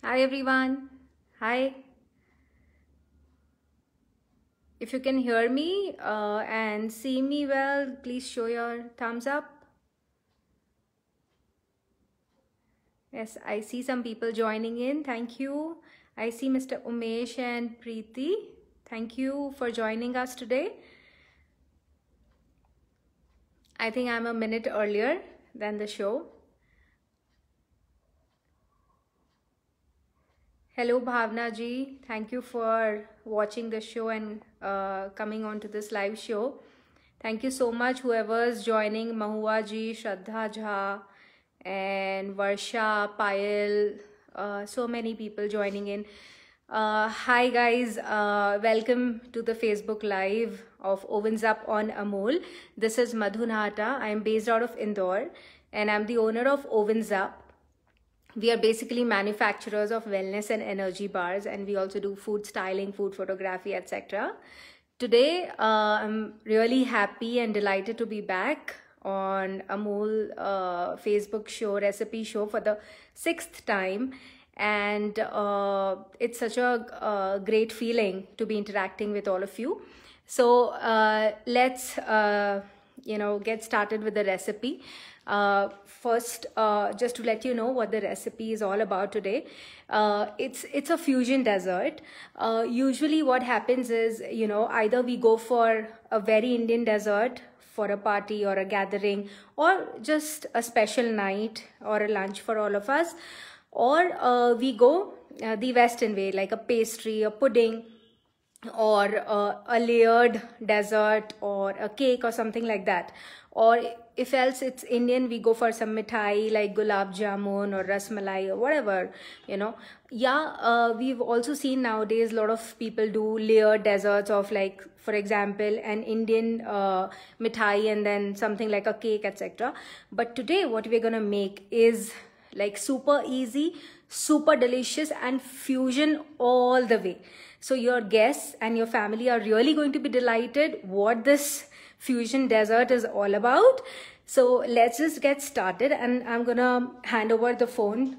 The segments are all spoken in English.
Hi everyone. Hi. If you can hear me and see me well, please show your thumbs up. Yes, I see some people joining in. Thank you. I see Mr. Umesh and Preeti. Thank you for joining us today. I think I'm a minute earlier than the show. Hello Bhavna ji. Thank you for watching the show and coming on to this live show. Thank you so much whoever's joining, Mahua ji, Shraddha Jha, and Varsha, Payal, so many people joining in. Hi guys, welcome to the Facebook Live of Ovens Up on Amol. This is Madhu Nahata. I am based out of Indore and I'm the owner of Ovens Up. We are basically manufacturers of wellness and energy bars, and we also do food styling, food photography, etc. Today, I'm really happy and delighted to be back on Amol Facebook show, recipe show for the 6th time. And it's such a great feeling to be interacting with all of you. So let's, get started with the recipe. First, just to let you know what the recipe is all about today. It's a fusion dessert. Usually what happens is, either we go for a very Indian dessert for a party or a gathering or just a special night or a lunch for all of us, or we go the Western way, like a pastry, a pudding, or a layered dessert or a cake or something like that. Or if else it's Indian, we go for some mithai like gulab jamun or rasmalai or whatever, we've also seen nowadays a lot of people do layered desserts of, like, for example, an Indian mithai and then something like a cake, etc. But today what we're gonna make is like super easy, super delicious, and fusion all the way. So your guests and your family are really going to be delighted what this fusion dessert is all about. So let's just get started, and I'm gonna hand over the phone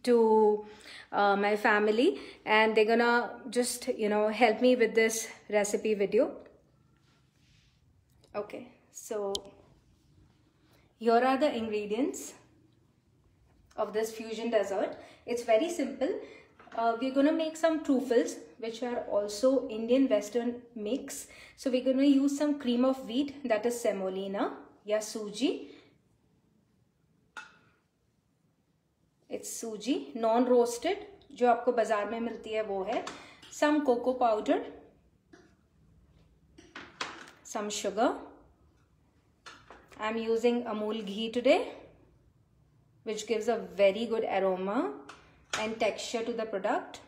to my family, and they're gonna just help me with this recipe video. Okay, so here are the ingredients of this fusion dessert. It's very simple. We're gonna make some truffles, which are also Indian Western mix. So we're gonna use some cream of wheat, that is semolina या सूजी. It's सूजी non roasted, जो आपको बाजार में मिलती है वो है. Some cocoa powder, some sugar. I'm using Amul ghee today, which gives a very good aroma and texture to the product.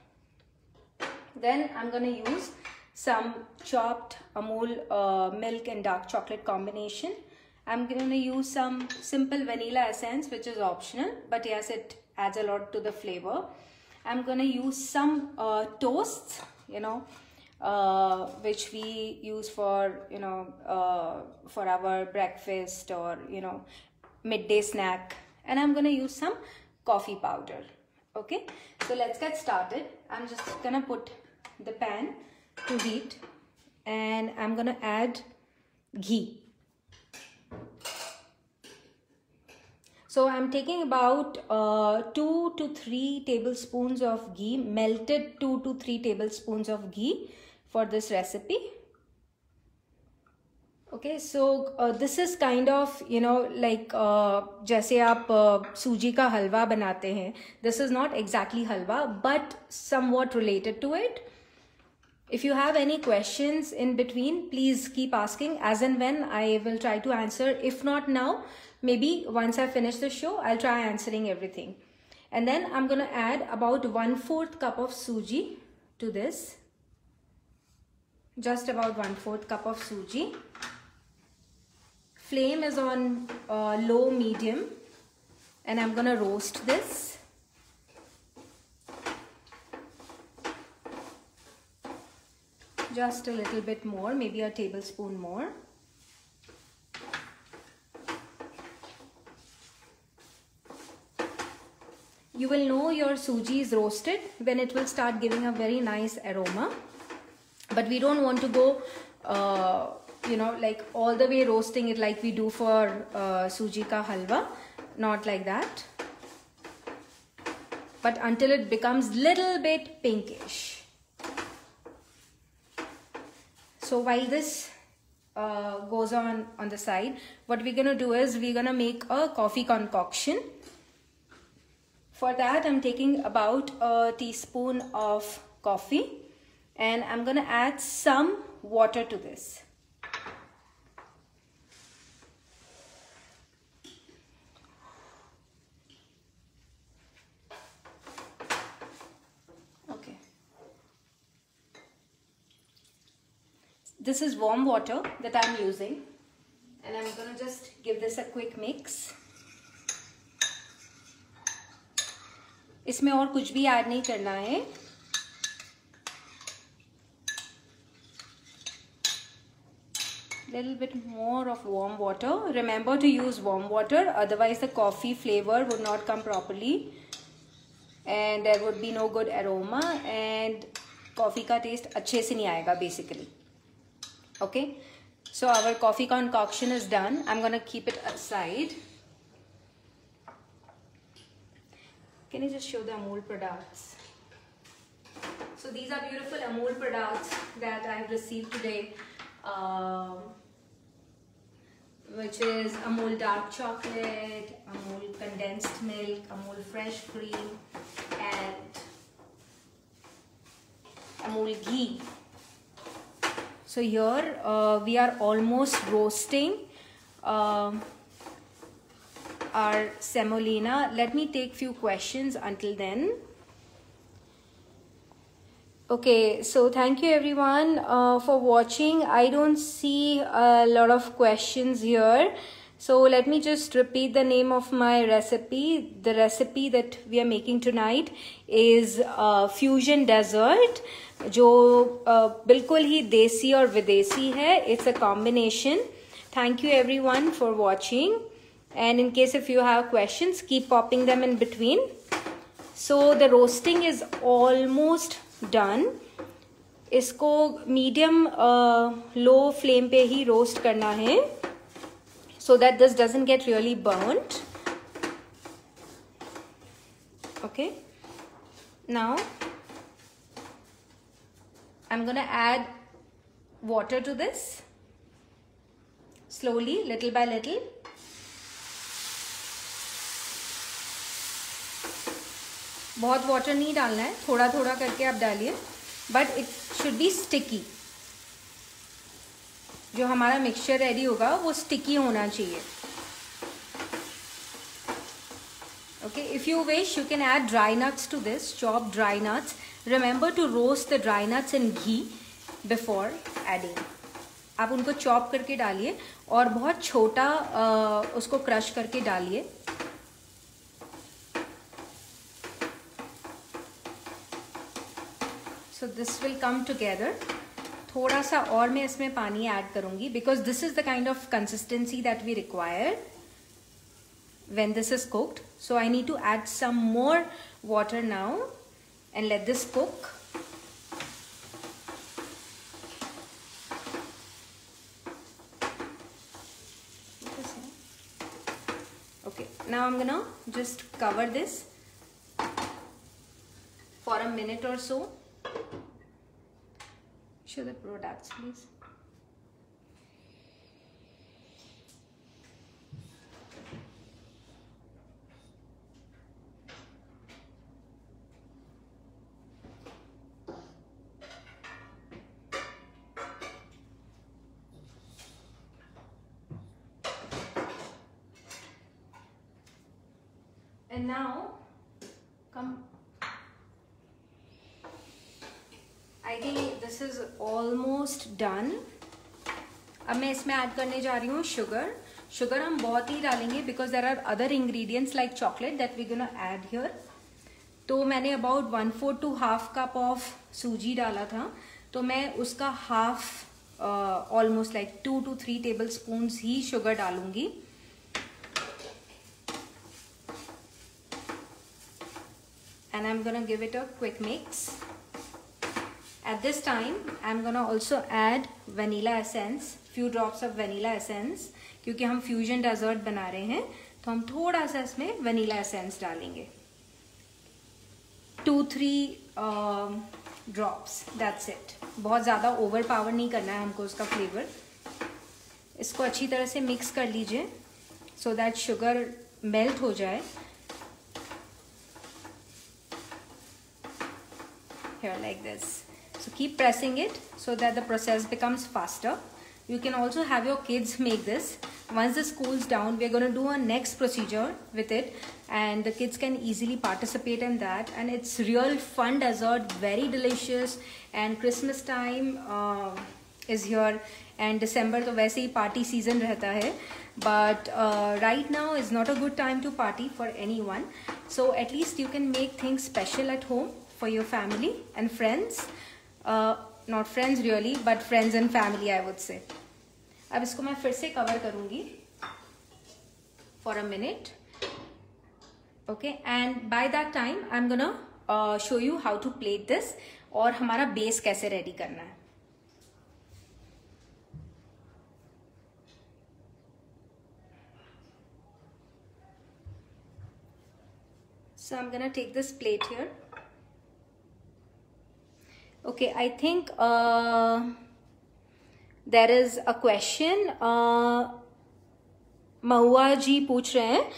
Then I'm going to use some chopped Amul milk and dark chocolate combination. I'm going to use some simple vanilla essence, which is optional, but yes, it adds a lot to the flavor. I'm going to use some toasts, which we use for, for our breakfast or, midday snack. And I'm going to use some coffee powder. Okay, so let's get started. I'm just going to put the pan to heat and I'm going to add ghee. So I'm taking about 2 to 3 tablespoons of ghee, melted 2 to 3 tablespoons of ghee for this recipe. Okay, so this is kind of, like जैसे आप सूजी का हलवा बनाते हैं. This is not exactly halwa, but somewhat related to it. If you have any questions in between, please keep asking. As and when I will try to answer. If not now, maybe once I finish the show, I'll try answering everything. And then I'm going to add about 1/4 cup of suji to this. Just about 1/4 cup of suji. Flame is on low medium and I'm going to roast this. Just a little bit more, maybe a tablespoon more. you will know your suji is roasted when it will start giving a very nice aroma. But we don't want to go you know, like all the way roasting it like we do for suji ka halwa. Not like that, but until it becomes little bit pinkish. So while this goes on the side, what we're gonna do is we're gonna make a coffee concoction. For that, I'm taking about a teaspoon of coffee and I'm gonna add some water to this. Okay. This is warm water that I'm using and I'm gonna just give this a quick mix. इसमें और कुछ भी add नहीं करना है. Little bit more of warm water. Remember to use warm water, otherwise the coffee flavor would not come properly and there would be no good aroma and coffee का taste अच्छे से नहीं आएगा basically. Okay, so our coffee concoction is done. I'm gonna keep it aside. Can you just show the Amul products? So these are beautiful Amul products that I have received today, which is Amul dark chocolate, Amul condensed milk, Amul fresh cream, and Amul ghee. So here we are almost roasting our semolina. Let me take few questions until then. Okay, so thank you everyone for watching. I don't see a lot of questions here, so let me just repeat the name of my recipe. The recipe that we are making tonight is fusion dessert, जो बिल्कुल ही देसी और विदेशी है. It's a combination. Thank you everyone for watching. And in case if you have questions, keep popping them in between. So the roasting is almost done. इसको medium low flame पे ही roast करना है, so that this doesn't get really burnt. Okay. Now I'm gonna add water to this slowly, little by little. बहुत water नहीं डालना है, थोड़ा थोड़ा करके आप डालिए, but it should be sticky. जो हमारा मिक्सचर रेडी होगा वो स्टिकी होना चाहिए. Okay, if you wish, you can add dry nuts to this, chopped dry nuts. Remember to roast the dry nuts in ghee before adding. आप उनको chop करके डालिए और बहुत छोटा उसको क्रश करके डालिए. So this will come together. थोड़ा सा और मैं इसमें पानी ऐड करूंगी because this is the kind of consistency that we require when this is cooked. So I need to add some more water now and let this cook. Okay, now I'm gonna just cover this for a minute or so. Show the products, please. And now, come. I think this is almost done. अब मैं इसमें add करने जा रही हूँ sugar. Sugar हम बहुत ही डालेंगे because there are other ingredients like chocolate that we're gonna add here. तो मैंने about 1/4 to half cup of सूजी डाला था, तो मैं उसका half almost like 2 to 3 tablespoons he sugar डालूंगी. and I'm gonna give it a quick mix. At this time I'm gonna also add vanilla essence, few drops of vanilla essence, क्योंकि हम fusion dessert बना रहे हैं तो हम थोड़ा सा इसमें vanilla essence डालेंगे, 2-3 drops, that's it. बहुत ज़्यादा overpower नहीं करना है हमको उसका flavor. इसको अच्छी तरह से mix कर लीजिए so that sugar melt हो जाए. Here like this. So keep pressing it so that the process becomes faster. You can also have your kids make this. Once this cools down, we are going to do a next procedure with it, and the kids can easily participate in that. And it's real fun dessert, very delicious. And Christmas time is here, and December तो वैसे ही party season रहता है. But right now is not a good time to party for anyone. So at least you can make things special at home for your family and friends. Not friends really, but friends and family I would say. अब इसको मैं फिर से cover करूँगी for a minute. Okay, and by that time I'm gonna show you how to plate this और हमारा base कैसे ready करना है. So I'm gonna take this plate here. Okay, I think there is a question. Mahua ji पूछ रहे हैं.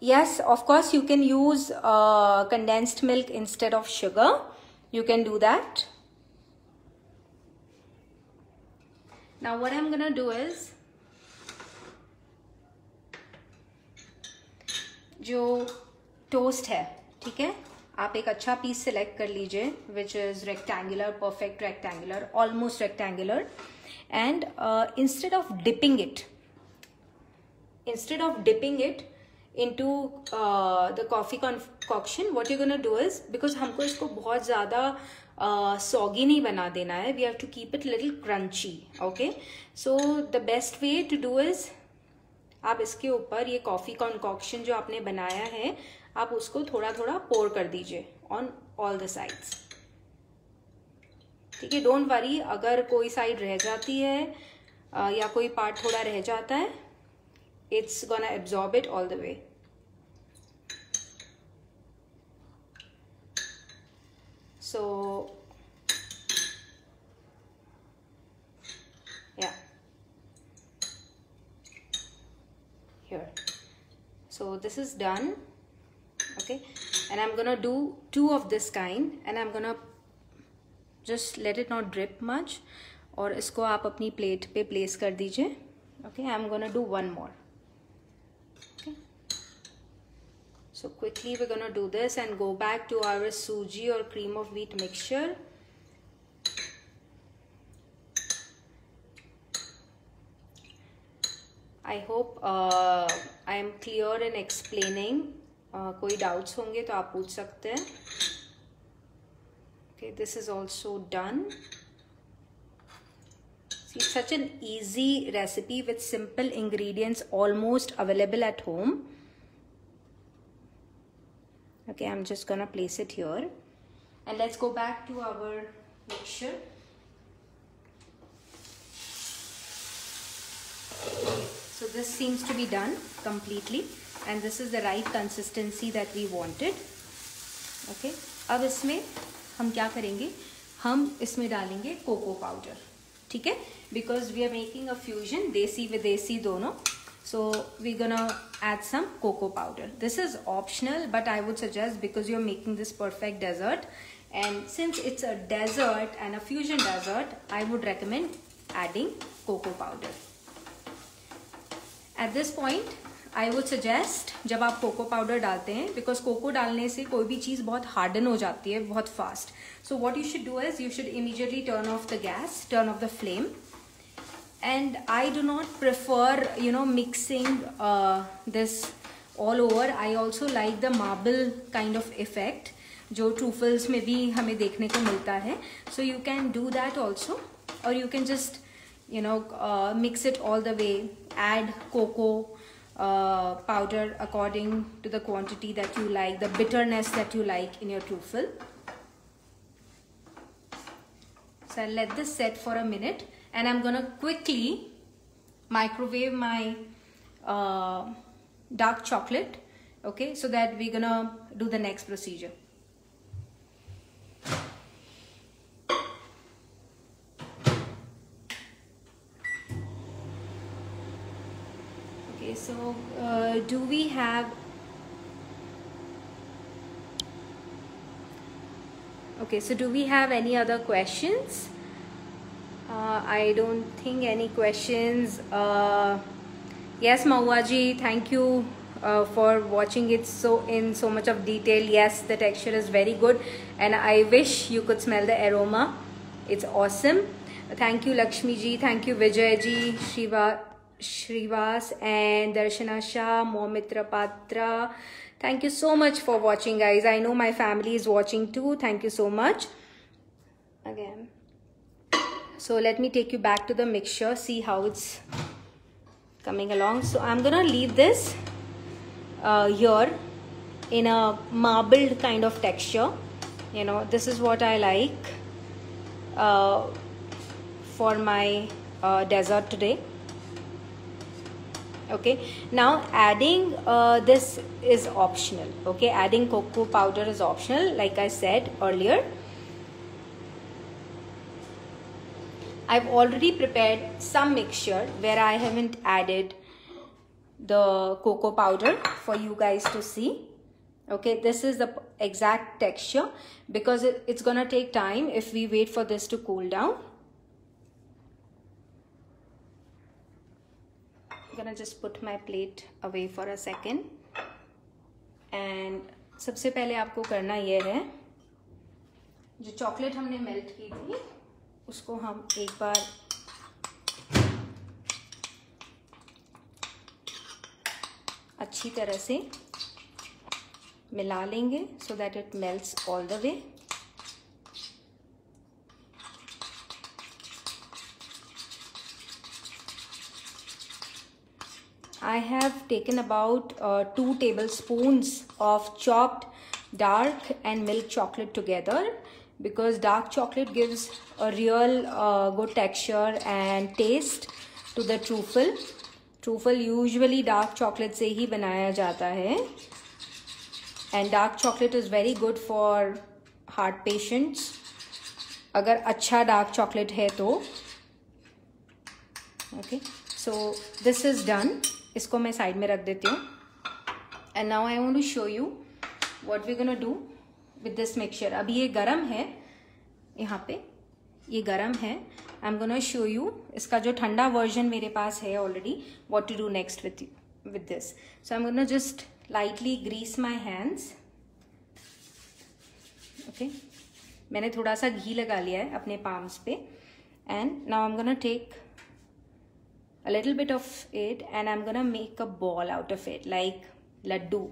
Yes, of course you can use condensed milk instead of sugar. You can do that. Now what I'm gonna do is, जो toast है, ठीक है, आप एक अच्छा पीस सिलेक्ट कर लीजिए which is rectangular, perfect rectangular, almost rectangular. And instead of dipping it into the coffee concoction, what you're gonna do is, because हमको इसको बहुत ज़्यादा soggy नहीं बना देना है, we have to keep it little crunchy. Okay, so the best way to do is, आप इसके ऊपर ये कॉफ़ी concoction जो आपने बनाया है, आप उसको थोड़ा थोड़ा पोर कर दीजिए ऑन ऑल द साइड्स. ठीक है, डोंट वरी अगर कोई साइड रह जाती है या कोई पार्ट थोड़ा रह जाता है, it's gonna absorb it all the way. So yeah, here, so this is done. Okay, and I'm gonna do 2 of this kind, and I'm gonna just let it not drip much, और इसको आप अपनी plate पे place कर दीजिए. Okay, I'm gonna do 1 more. Okay, so quickly we're gonna do this and go back to our suji or cream of wheat mixture. I hope I am clear in explaining. कोई doubts होंगे तो आप पूछ सकते हैं. Okay, this is also done. See, it's such an easy recipe with simple ingredients almost available at home. Okay, I'm just gonna place it here, and let's go back to our mixture. So this seems to be done completely, and this is the right consistency that we wanted. Okay, अब इसमें हम क्या करेंगे, हम इसमें डालेंगे cocoa powder. ठीक है, because we are making a fusion, देसी विदेशी दोनों. So we're gonna add some cocoa powder. This is optional, but I would suggest, because you're making this perfect dessert, and since it's a dessert and a fusion dessert, I would recommend adding cocoa powder. At this point, I would suggest, जब आप cocoa powder डालते हैं, because cocoa डालने से कोई भी चीज़ बहुत harden हो जाती है बहुत fast. So what you should do is, you should immediately turn off the gas, turn off the flame. And I do not prefer, mixing this all over. I also like the marble kind of effect, जो truffles में भी हमें देखने को मिलता है. So you can do that also, or you can just, mix it all the way. Add cocoa, powder according to the quantity that you like, the bitterness that you like in your truffle. So I'll let this set for a minute, and I'm gonna quickly microwave my dark chocolate, okay, so that we're gonna do the next procedure. Okay, so do we have any other questions? I don't think any questions. Yes, Mahua ji, thank you for watching it in so much of detail. Yes, the texture is very good, and I wish you could smell the aroma. It's awesome. Thank you, Lakshmi ji. Thank you, Vijay ji, Shrivas and Darshana Shah, Momitra Patra. Thank you so much for watching, guys. I know my family is watching too. Thank you so much. Again. So let me take you back to the mixture, see how it's coming along. So I'm gonna leave this here in a marbled kind of texture. You know, this is what I like for my dessert today. Okay, now adding this is optional. Okay, adding cocoa powder is optional, like I said earlier. I've already prepared some mixture where I haven't added the cocoa powder for you guys to see. Okay, this is the exact texture, because it's gonna take time if we wait for this to cool down. I'm gonna just put my plate away for a second. And सबसे पहले आपको करना ये है, जो chocolate हमने melt की थी उसको हम एक बार अच्छी तरह से मिला लेंगे, so that it melts all the way. I have taken about 2 tablespoons of chopped dark and milk chocolate together, because dark chocolate gives a real good texture and taste to the truffle. Truffle usually dark chocolate से ही बनाया जाता है, and dark chocolate is very good for heart patients. अगर अच्छा dark chocolate है तो. Okay, so this is done. इसको मैं साइड में रख देती हूँ. And now I want to show you what we're gonna do with this mixture. अभी ये गरम है, यहाँ पे ये गरम है. I'm gonna show you इसका जो ठंडा version मेरे पास है already, what to do next with this. So I'm gonna just lightly grease my hands. Okay, मैंने थोड़ा सा घी लगा लिया है अपने palms पे. And now I'm gonna take a little bit of it and I'm gonna make a ball out of it, like laddu.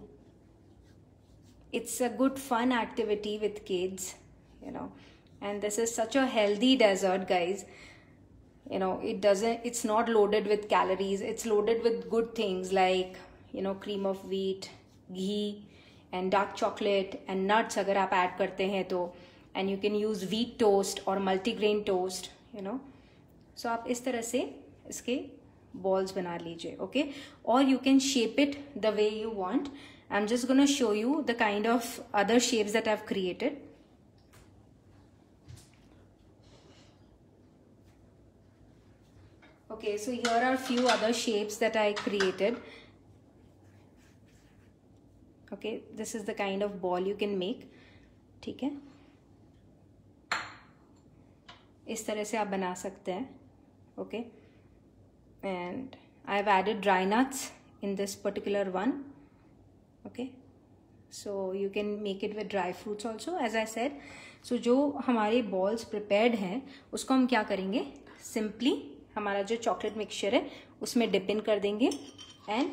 It's a good fun activity with kids, you know, and this is such a healthy dessert, guys. You know, it's not loaded with calories. It's loaded with good things like, you know, cream of wheat, ghee and dark chocolate and nuts अगर आप add करते हैं तो, and you can use wheat toast or multigrain toast, you know. So आप इस तरह से इसके balls बना लीजिए, okay? Or you can shape it the way you want. I'm just gonna show you the kind of other shapes that I've created. Okay, so here are a few other shapes that I created. Okay, this is the kind of ball you can make. ठीक है, इस तरह से आप बना सकते हैं. Okay, and I've added dry nuts in this particular one. Okay, so you can make it with dry fruits also, as I said. So जो हमारे balls prepared हैं उसको हम क्या करेंगे, simply हमारा जो chocolate mixture है उसमें dip in कर देंगे and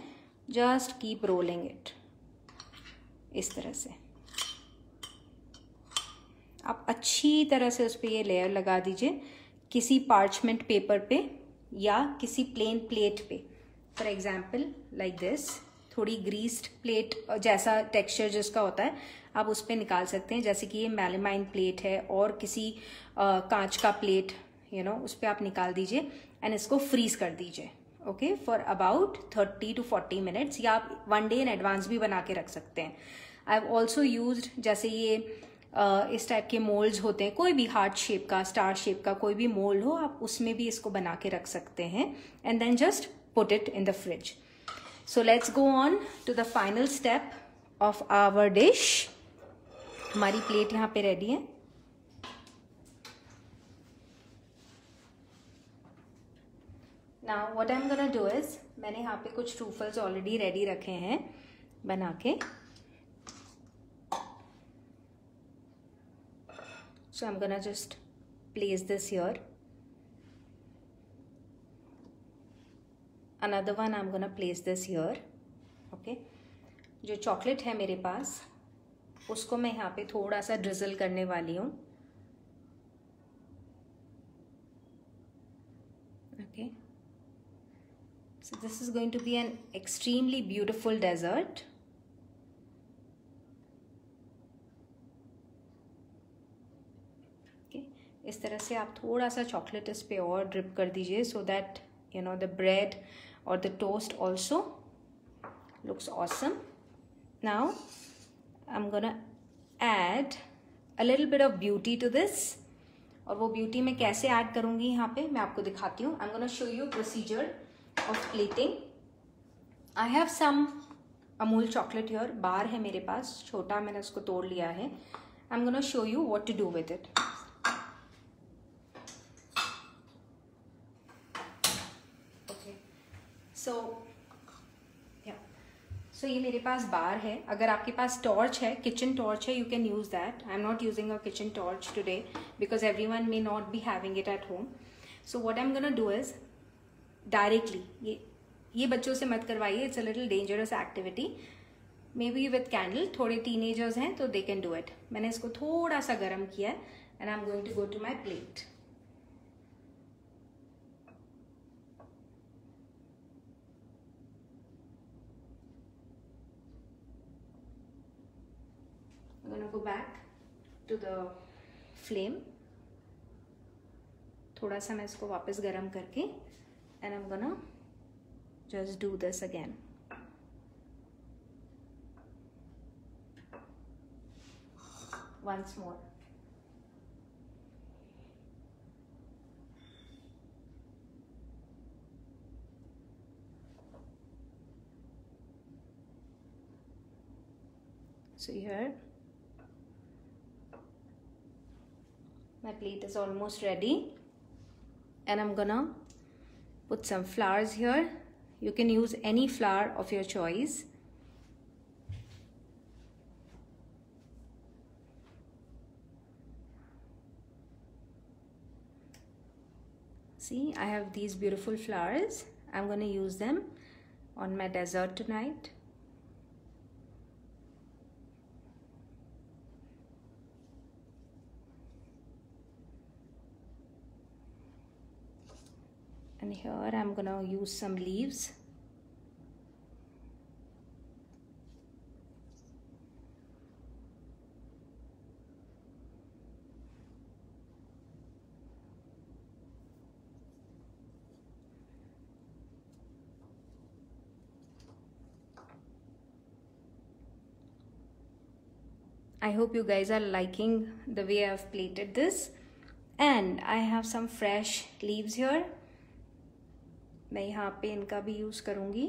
just keep rolling it इस तरह से. आप अच्छी तरह से उस पर ये लेयर लगा दीजिए किसी parchment paper पे या किसी plain plate पे. फॉर एग्जाम्पल लाइक दिस, थोड़ी ग्रीस्ड प्लेट जैसा टेक्सचर जिसका होता है आप उस पर निकाल सकते हैं। जैसे कि ये मेलामाइन प्लेट है और किसी कांच का प्लेट उस पर आप निकाल दीजिए एंड इसको फ्रीज कर दीजिए, okay, for about 30 to 40 minutes, या आप 1 डे इन एडवांस भी बना के रख सकते हैं। आई हैव ऑल्सो यूज्ड, जैसे ये इस टाइप के मोल्ड्स होते हैं, कोई भी हार्ट शेप का, स्टार शेप का कोई भी मोल्ड हो, आप उसमें भी इसको बना के रख सकते हैं and then just put it in the fridge. So let's go on to the final step of our dish. हमारी प्लेट यहाँ पे रेडी है। Now what I am gonna do is, मैंने यहाँ पे कुछ ट्रूफल्स ऑलरेडी रेडी रखे हैं बना के। So I'm gonna just place this here. Another one I'm gonna place this here. Okay. जो चॉकलेट है मेरे पास उसको मैं यहाँ पे थोड़ा सा ड्रिजल करने वाली हूँ। Okay. So this is going to be an extremely beautiful dessert. इस तरह से आप थोड़ा सा चॉकलेट इस पे और ड्रिप कर दीजिए सो दैट द ब्रेड और the toast also looks awesome. Now I am gonna add a little bit of beauty to this, और वो ब्यूटी मैं कैसे ऐड करूँगी यहाँ पे मैं आपको दिखाती हूँ। I am gonna show you procedure of plating. I have some Amul chocolate here, bar है मेरे पास छोटा, मैंने उसको तोड़ लिया है। I am gonna show you what to do with it. So ये मेरे पास बार है। अगर आपके पास टॉर्च है, किचन टॉर्च है, you can use that. I am not using a kitchen torch today because everyone may not be having it at home. So what I am gonna do is directly, ये बच्चों से मत करवाइए, it's a little dangerous activity. May be with candle, थोड़े teenagers हैं तो they can do it. मैंने इसको थोड़ा सा गर्म किया है and I am going to go to my plate. I'm gonna go back to the flame. थोड़ा सा मैं इसको वापस गरम करके and I'm gonna just do this again. Once more. So here my plate is almost ready and I'm gonna put some flowers here. You can use any flower of your choice. See, I have these beautiful flowers. I'm gonna use them on my dessert tonight. And here I'm gonna use some leaves. I hope you guys are liking the way I've plated this. And I have some fresh leaves here. मैं यहाँ पे इनका भी use करूँगी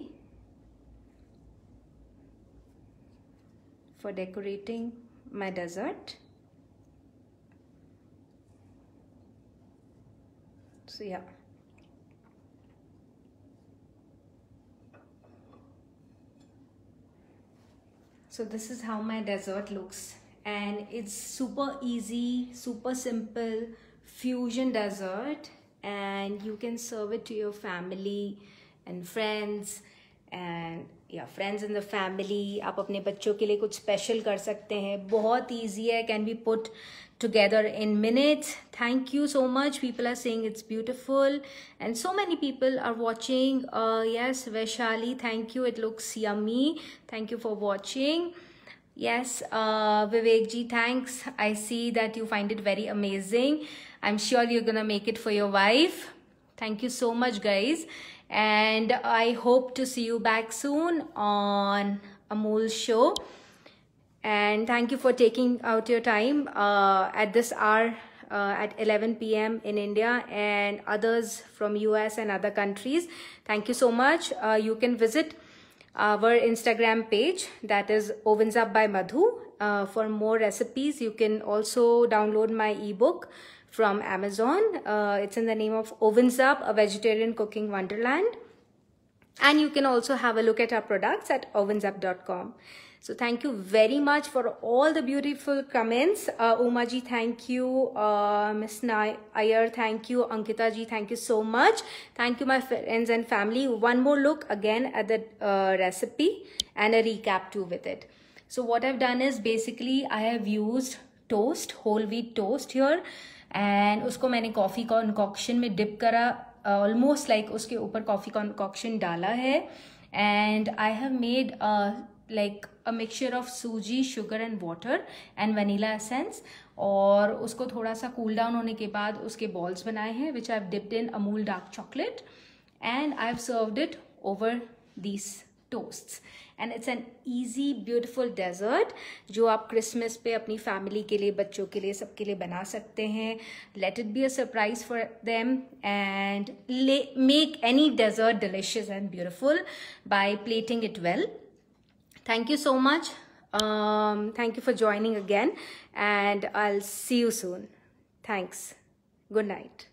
for decorating my dessert. So yeah. So this is how my dessert looks, and it's super easy, super simple fusion dessert, and you can serve it to your family and friends, and yeah, friends in the family. आप अपने बच्चों के लिए कुछ special कर सकते हैं, बहुत ईजी है, can be put together in minutes. Thank you so much. People are saying it's beautiful, and so many people are watching. Yes, Vaishali, thank you. It looks yummy. Thank you for watching. Yes, Vivek ji, thanks. I see that you find it very amazing. I'm sure you're gonna make it for your wife. Thank you so much, guys, and I hope to see you back soon on Amol show. And thank you for taking out your time at this hour at 11 p.m. in India, and others from US and other countries. Thank you so much. You can visit our Instagram page, that is Ovens Up by Madhu, for more recipes. You can also download my ebook from Amazon. It's in the name of Ovens Up, a vegetarian cooking wonderland. And you can also have a look at our products at ovensup.com. So thank you very much for all the beautiful comments. Uma ji, thank you. Miss Iyer, thank you. Ankita ji, thank you so much. Thank you, my friends and family. One more look again at the recipe and a recap too with it. So what I've done is basically I have used toast, whole wheat toast here, and usko maine coffee concoction में dip करा, almost like उसके ऊपर coffee concoction डाला है, and I have made like a mixture of सूजी, sugar and water and vanilla essence, और उसको थोड़ा सा cool down होने के बाद उसके balls बनाए हैं, which I've dipped in Amul dark chocolate, and I've served it over these toasts. And it's an easy beautiful dessert जो आप क्रिसमस पे अपनी फैमिली के लिए, बच्चों के लिए, सबके लिए बना सकते हैं. Let it be a surprise for them, and make any dessert delicious and beautiful by plating it well. Thank you so much. Thank you for joining again, and I'll see you soon. Thanks. Good night.